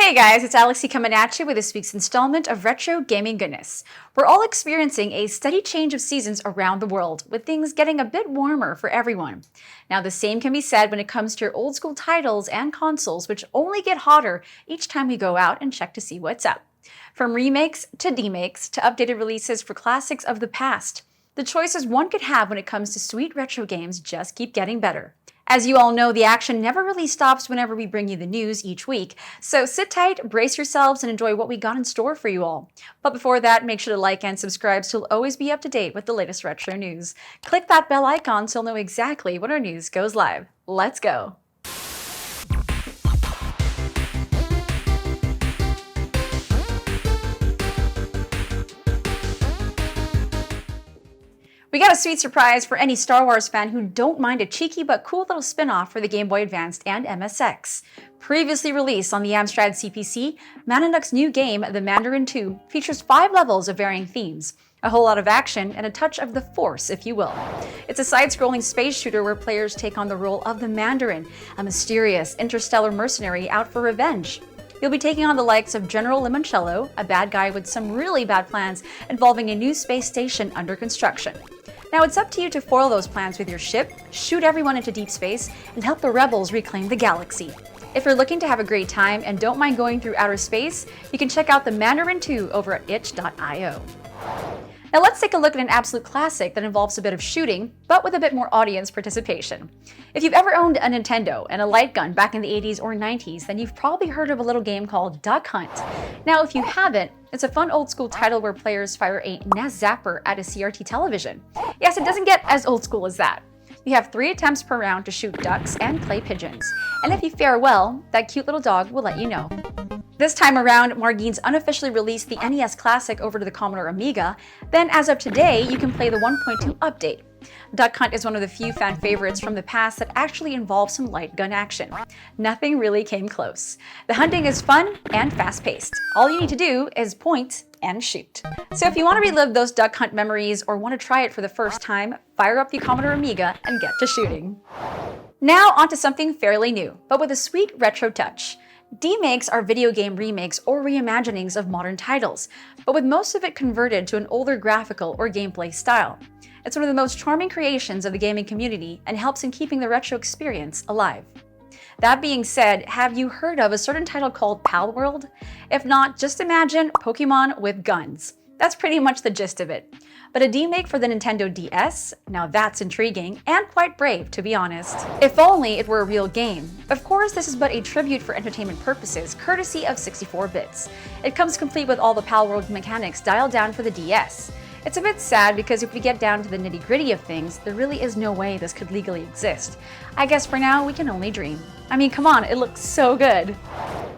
Hey guys, it's Alexi coming at you with this week's installment of Retro Gaming Goodness. We're all experiencing a steady change of seasons around the world, with things getting a bit warmer for everyone. Now the same can be said when it comes to your old school titles and consoles, which only get hotter each time we go out and check to see what's up. From remakes to demakes to updated releases for classics of the past, the choices one could have when it comes to sweet retro games just keep getting better. As you all know, the action never really stops whenever we bring you the news each week, so sit tight, brace yourselves, and enjoy what we got in store for you all. But before that, make sure to like and subscribe so you'll always be up to date with the latest retro news. Click that bell icon so you'll know exactly when our news goes live. Let's go! We got a sweet surprise for any Star Wars fan who don't mind a cheeky but cool little spin-off for the Game Boy Advance and MSX. Previously released on the Amstrad CPC, Mananuk's new game, The Mandarin 2, features 5 levels of varying themes, a whole lot of action, and a touch of the Force, if you will. It's a side-scrolling space shooter where players take on the role of the Mandarin, a mysterious interstellar mercenary out for revenge. You'll be taking on the likes of General Limoncello, a bad guy with some really bad plans involving a new space station under construction. Now it's up to you to foil those plans with your ship, shoot everyone into deep space, and help the rebels reclaim the galaxy. If you're looking to have a great time and don't mind going through outer space, you can check out the Mandarin 2 over at itch.io. Now let's take a look at an absolute classic that involves a bit of shooting, but with a bit more audience participation. If you've ever owned a Nintendo and a light gun back in the 80s or 90s, then you've probably heard of a little game called Duck Hunt. Now if you haven't, it's a fun old school title where players fire a NES zapper at a CRT television. Yes, it doesn't get as old school as that. You have 3 attempts per round to shoot ducks and clay pigeons. And if you fare well, that cute little dog will let you know. This time around, Marggines unofficially released the NES Classic over to the Commodore Amiga. Then as of today, you can play the 1.2 update. Duck Hunt is one of the few fan favorites from the past that actually involves some light gun action. Nothing really came close. The hunting is fun and fast-paced. All you need to do is point and shoot. So if you want to relive those Duck Hunt memories or want to try it for the first time, fire up the Commodore Amiga and get to shooting. Now onto something fairly new, but with a sweet retro touch. Demakes are video game remakes or reimaginings of modern titles, but with most of it converted to an older graphical or gameplay style. It's one of the most charming creations of the gaming community and helps in keeping the retro experience alive. That being said, have you heard of a certain title called Palworld? If not, just imagine Pokemon with guns. That's pretty much the gist of it. But a demake for the Nintendo DS? Now that's intriguing, and quite brave, to be honest. If only it were a real game. Of course, this is but a tribute for entertainment purposes, courtesy of 64 bits. It comes complete with all the Palworld mechanics dialed down for the DS. It's a bit sad because if we get down to the nitty-gritty of things, there really is no way this could legally exist. I guess for now, we can only dream. I mean, come on, it looks so good.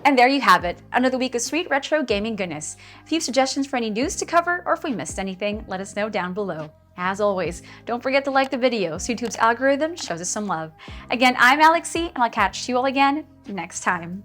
And there you have it, another week of sweet retro gaming goodness. A few suggestions for any news to cover, or if we missed anything, let us know down below. As always, don't forget to like the video so YouTube's algorithm shows us some love. Again, I'm Alexi, and I'll catch you all again next time.